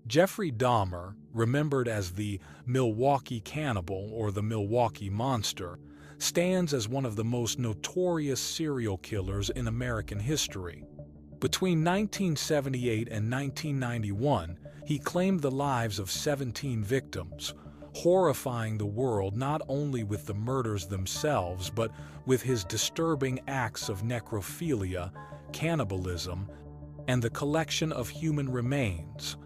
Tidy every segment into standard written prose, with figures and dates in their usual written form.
Jeffrey Dahmer, remembered as the Milwaukee Cannibal or the Milwaukee Monster, stands as one of the most notorious serial killers in American history. Between 1978 and 1991, he claimed the lives of 17 victims, horrifying the world not only with the murders themselves but with his disturbing acts of necrophilia, cannibalism, and the collection of human remains.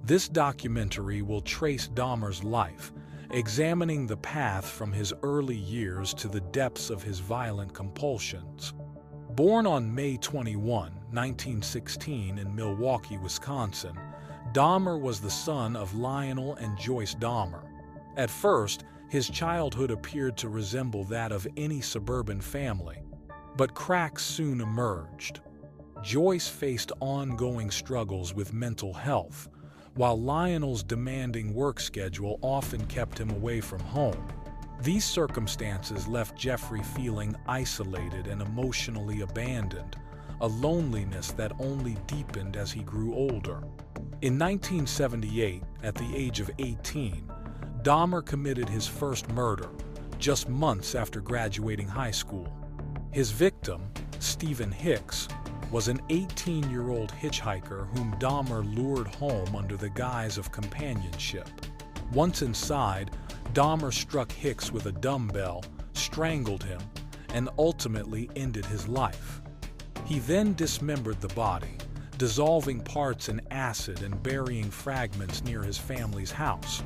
This documentary will trace Dahmer's life, examining the path from his early years to the depths of his violent compulsions. Born on May 21, 1916 in Milwaukee, Wisconsin, Dahmer was the son of Lionel and Joyce Dahmer. At first, his childhood appeared to resemble that of any suburban family, but cracks soon emerged. Joyce faced ongoing struggles with mental health, while Lionel's demanding work schedule often kept him away from home. These circumstances left Jeffrey feeling isolated and emotionally abandoned, a loneliness that only deepened as he grew older. In 1978, at the age of 18, Dahmer committed his first murder, just months after graduating high school. His victim, Stephen Hicks, was an 18-year-old hitchhiker whom Dahmer lured home under the guise of companionship. Once inside, Dahmer struck Hicks with a dumbbell, strangled him, and ultimately ended his life. He then dismembered the body, dissolving parts in acid and burying fragments near his family's house.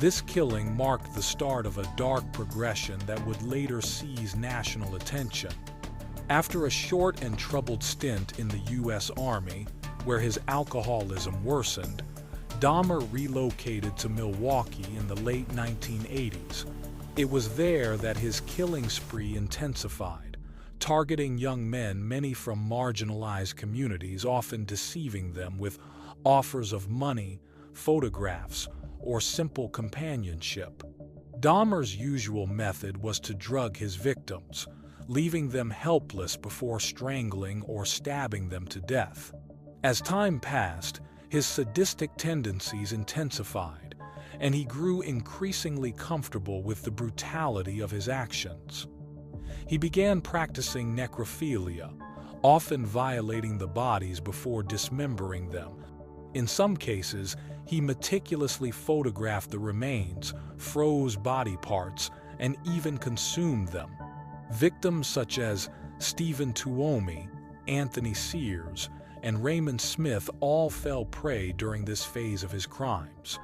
This killing marked the start of a dark progression that would later seize national attention. After a short and troubled stint in the U.S. Army, where his alcoholism worsened, Dahmer relocated to Milwaukee in the late 1980s. It was there that his killing spree intensified, targeting young men, many from marginalized communities, often deceiving them with offers of money, photographs, or simple companionship. Dahmer's usual method was to drug his victims, leaving them helpless before strangling or stabbing them to death. As time passed, his sadistic tendencies intensified, and he grew increasingly comfortable with the brutality of his actions. He began practicing necrophilia, often violating the bodies before dismembering them. In some cases, he meticulously photographed the remains, froze body parts, and even consumed them. Victims such as Stephen Tuomi, Anthony Sears, and Raymond Smith all fell prey during this phase of his crimes.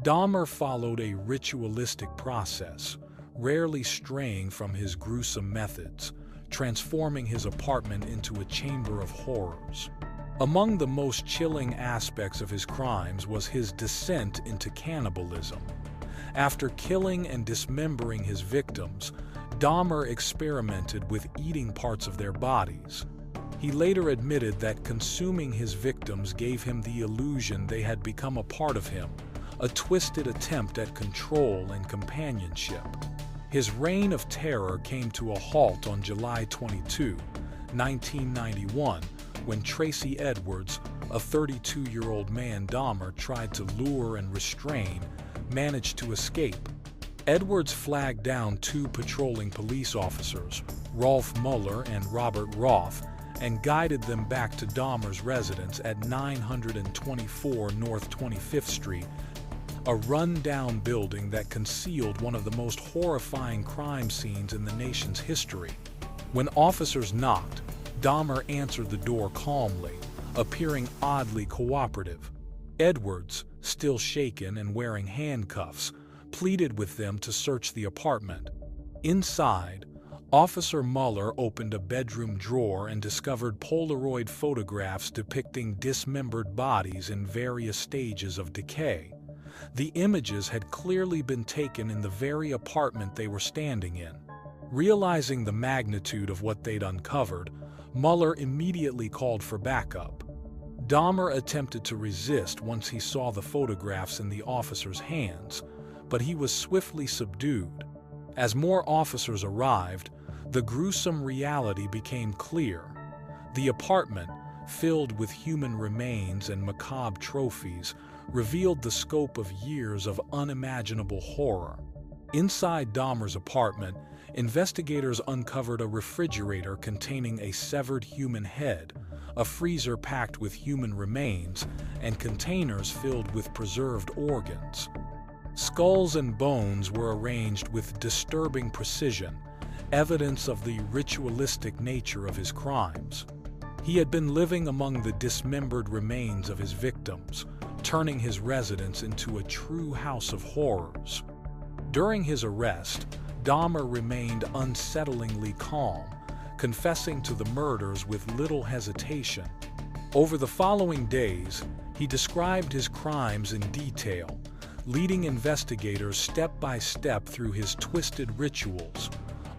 Dahmer followed a ritualistic process, rarely straying from his gruesome methods, transforming his apartment into a chamber of horrors. Among the most chilling aspects of his crimes was his descent into cannibalism. After killing and dismembering his victims, Dahmer experimented with eating parts of their bodies. He later admitted that consuming his victims gave him the illusion they had become a part of him, a twisted attempt at control and companionship. His reign of terror came to a halt on July 22, 1991, when Tracy Edwards, a 32-year-old man Dahmer tried to lure and restrain, managed to escape. Edwards flagged down two patrolling police officers, Rolf Mueller and Robert Roth, and guided them back to Dahmer's residence at 924 North 25th Street, a run-down building that concealed one of the most horrifying crime scenes in the nation's history. When officers knocked, Dahmer answered the door calmly, appearing oddly cooperative. Edwards, still shaken and wearing handcuffs, pleaded with them to search the apartment. Inside, Officer Mueller opened a bedroom drawer and discovered Polaroid photographs depicting dismembered bodies in various stages of decay. The images had clearly been taken in the very apartment they were standing in. Realizing the magnitude of what they'd uncovered, Mueller immediately called for backup. Dahmer attempted to resist once he saw the photographs in the officer's hands, but he was swiftly subdued. As more officers arrived, the gruesome reality became clear. The apartment, filled with human remains and macabre trophies, revealed the scope of years of unimaginable horror. Inside Dahmer's apartment, investigators uncovered a refrigerator containing a severed human head, a freezer packed with human remains, and containers filled with preserved organs. Skulls and bones were arranged with disturbing precision, evidence of the ritualistic nature of his crimes. He had been living among the dismembered remains of his victims, turning his residence into a true house of horrors. During his arrest, Dahmer remained unsettlingly calm, confessing to the murders with little hesitation. Over the following days, he described his crimes in detail, leading investigators step by step through his twisted rituals,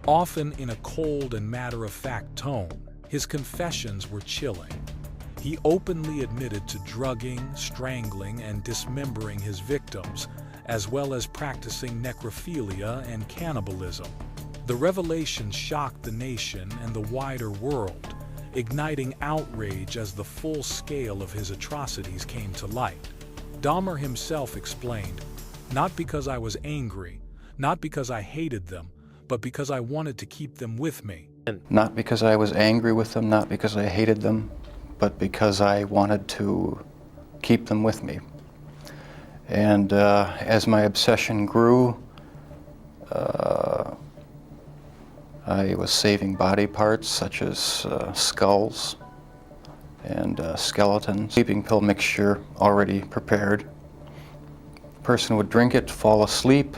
often in a cold and matter-of-fact tone. His confessions were chilling. He openly admitted to drugging, strangling, and dismembering his victims, as well as practicing necrophilia and cannibalism. The revelations shocked the nation and the wider world, igniting outrage as the full scale of his atrocities came to light. Dahmer himself explained, "Not because I was angry, not because I hated them, but because I wanted to keep them with me." Not because I was angry with them, not because I hated them, but because I wanted to keep them with me. And as my obsession grew, I was saving body parts such as skulls and skeletons. Sleeping pill mixture already prepared. The person would drink it, fall asleep,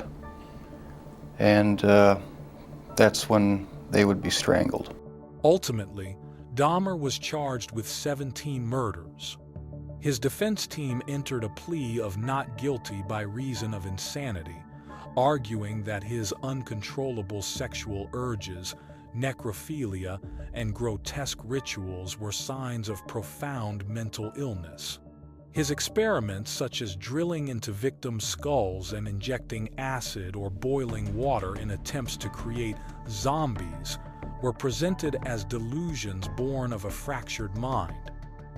and that's when they would be strangled. Ultimately, Dahmer was charged with 17 murders. His defense team entered a plea of not guilty by reason of insanity, arguing that his uncontrollable sexual urges, necrophilia, and grotesque rituals were signs of profound mental illness. His experiments, such as drilling into victims' skulls and injecting acid or boiling water in attempts to create zombies, were presented as delusions born of a fractured mind.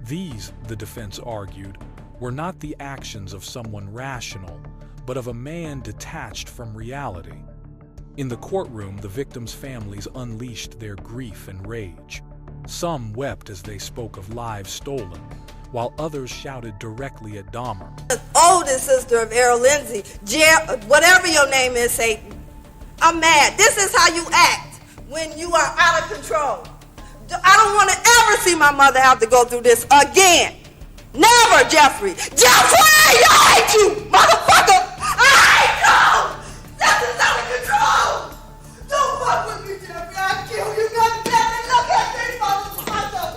These, the defense argued, were not the actions of someone rational, but of a man detached from reality. In the courtroom, the victims' families unleashed their grief and rage. Some wept as they spoke of lives stolen, while others shouted directly at Dahmer. The oldest sister of Errol Lindsay, whatever your name is, Satan, I'm mad. This is how you act when you are out of control. I don't want to ever see my mother have to go through this again. Never, Jeffrey. Jeffrey, I hate you, motherfucker. I hate you. This is out of control. Don't fuck with me, Jeffrey. I'll kill you. God damn it. Look at me, motherfucker.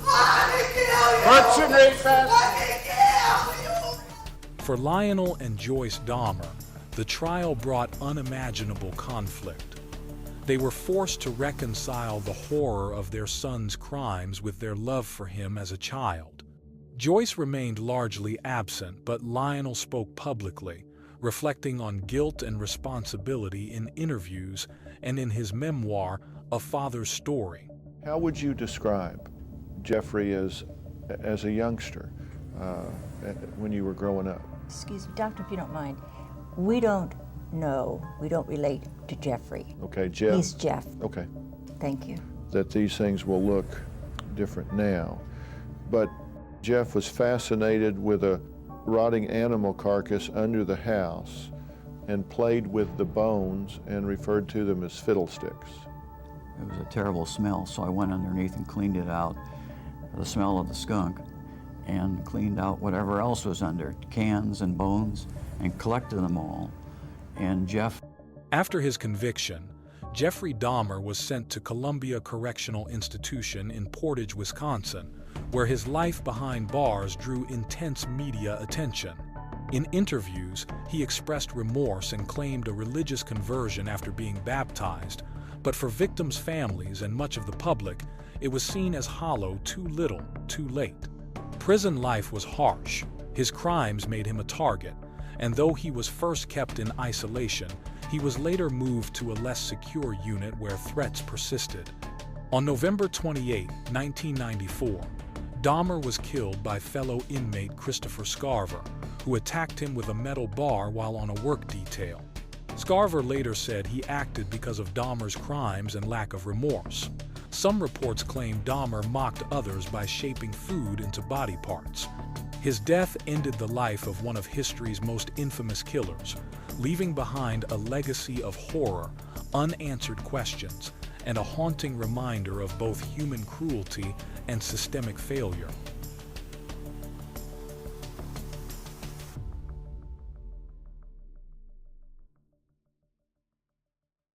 I can kill you. What's your name, man? I can kill you. For Lionel and Joyce Dahmer, the trial brought unimaginable conflict. They were forced to reconcile the horror of their son's crimes with their love for him as a child. Joyce remained largely absent, but Lionel spoke publicly, reflecting on guilt and responsibility in interviews and in his memoir, A Father's Story. How would you describe Jeffrey as a youngster when you were growing up? Excuse me, doctor, if you don't mind. We don't know, we don't relate to Jeffrey. Okay, Jeff. He's Jeff. Okay. Thank you. That these things will look different now. But Jeff was fascinated with a rotting animal carcass under the house and played with the bones and referred to them as fiddlesticks. It was a terrible smell, so I went underneath and cleaned it out, the smell of the skunk, and cleaned out whatever else was under, cans and bones, and collected them all. And Jeff... After his conviction, Jeffrey Dahmer was sent to Columbia Correctional Institution in Portage, Wisconsin, where his life behind bars drew intense media attention. In interviews, he expressed remorse and claimed a religious conversion after being baptized, but for victims' families and much of the public, it was seen as hollow, too little, too late. Prison life was harsh. His crimes made him a target, and though he was first kept in isolation, he was later moved to a less secure unit where threats persisted. On November 28, 1994, Dahmer was killed by fellow inmate Christopher Scarver, who attacked him with a metal bar while on a work detail. Scarver later said he acted because of Dahmer's crimes and lack of remorse. Some reports claim Dahmer mocked others by shaping food into body parts. His death ended the life of one of history's most infamous killers, leaving behind a legacy of horror, unanswered questions, and a haunting reminder of both human cruelty and systemic failure.